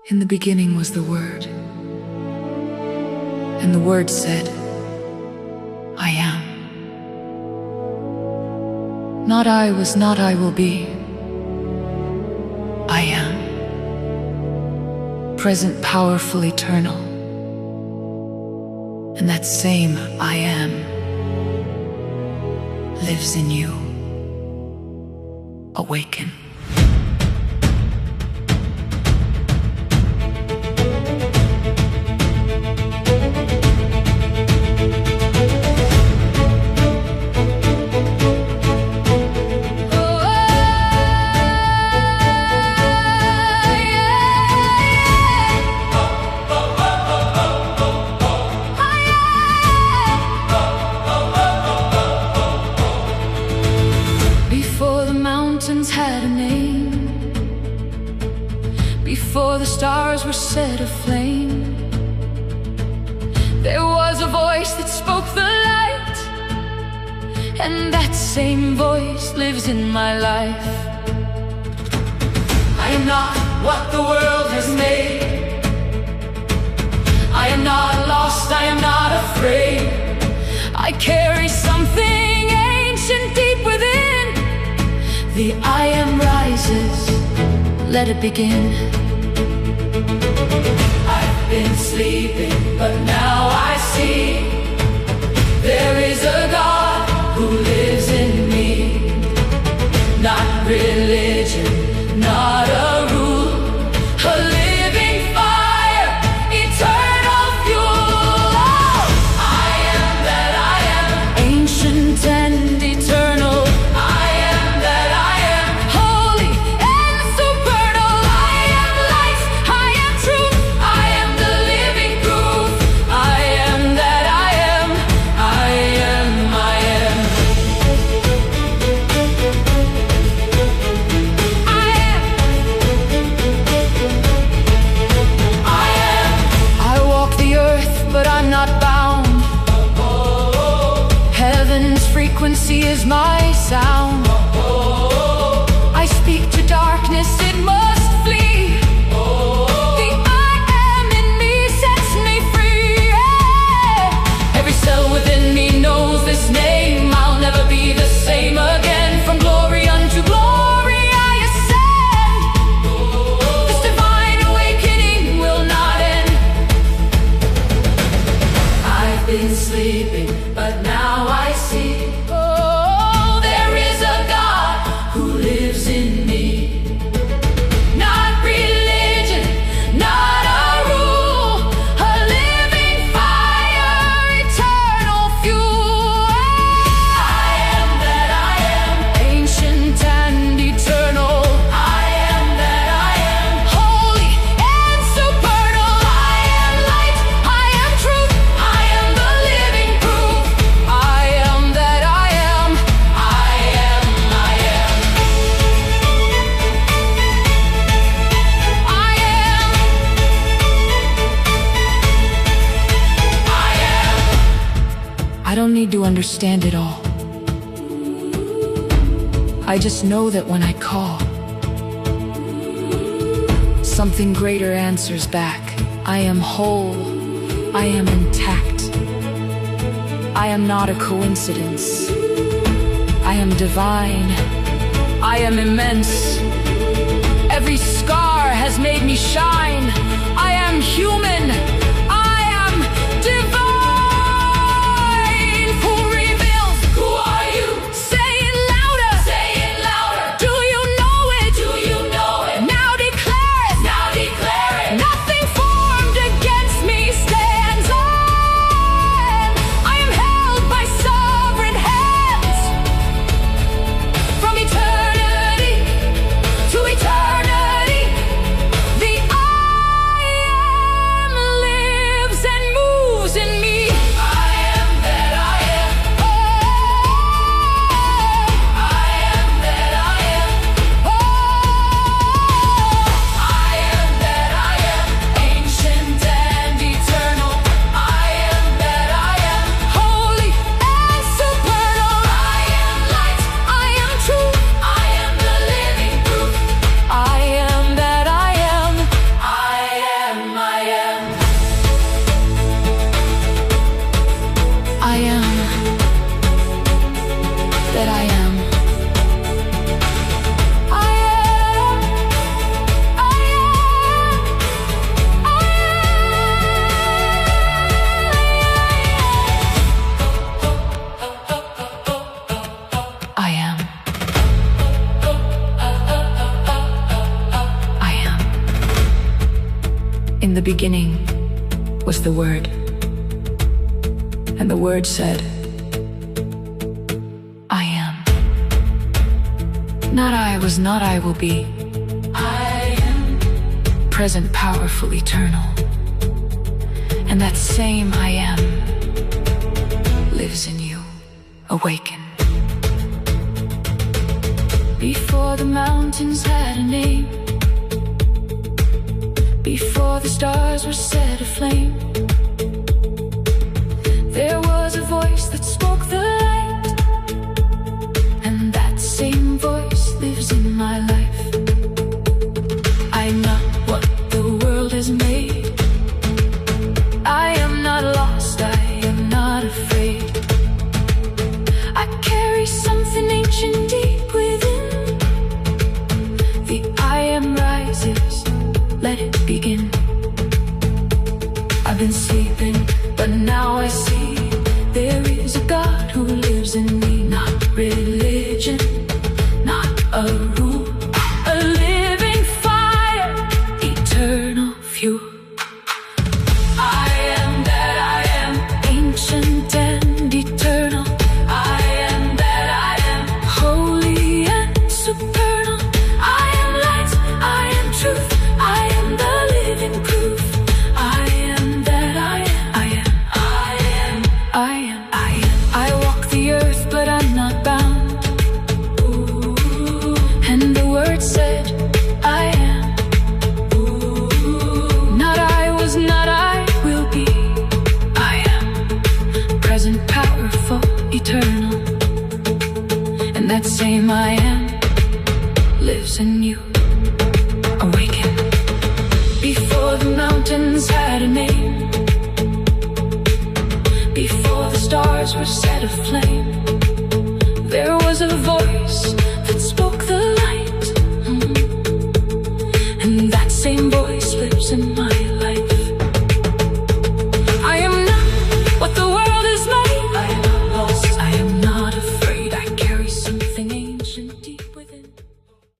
In the beginning was the Word, and the Word said, I am. Not I was, not I will be. I am. Present, powerful, eternal. And that same I am lives in you. Awaken. Had a name before the stars were set aflame. There was a voice that spoke the light, and that same voice lives in my life. I am not what the world has made. I am not lost, I am not afraid. I carry something ancient deep within. The I am rises, let it begin. I've been sleeping, but now I see there is a God who lives in me. Not religion, not a rule, a living fire, eternal fuel. Oh, I am that I am, ancient and eternal. Frequency is my sound. I speak to darkness, it must flee. The I am in me sets me free. Every cell within me knows this name. I'll never be the same again. From glory unto glory I ascend. This divine awakening will not end. I've been sleeping, but now I see. I don't need to understand it all. I just know that when I call, something greater answers back. I am whole. I am intact. I am not a coincidence. I am divine. I am immense. Every scar has made me shine. I am human. I am divine. In the beginning was the Word, and the Word said, I am. Not I was, not I will be. I am. Present, powerful, eternal. And that same I am lives in you. Awaken. Before the mountains had a name, before the stars were set aflame, there was a voice that spoke the light, and that same voice lives in my life. I'm not what the world has made. I am not lost, I am not afraid. I carry something ancient deep within. The I am rises, let it begin. I've been sleeping, but now I see there is a God who lives in me. Not religion, not a rule, a living fire, eternal fuel. I am that I am, ancient and eternal. I am that I am, holy and supernal. I am light, I am truth, I am the living proof. I am that I am, I am, I am, I am, I am. I walk the earth, but I'm not bound. Ooh. And the Word said, I am. Ooh. Not I was, not I will be. I am. Present, powerful, eternal. And that same I am lives in you. Awaken. Before the mountains had a name, before the stars were set aflame, there was a voice that spoke the light, and that same voice lives in my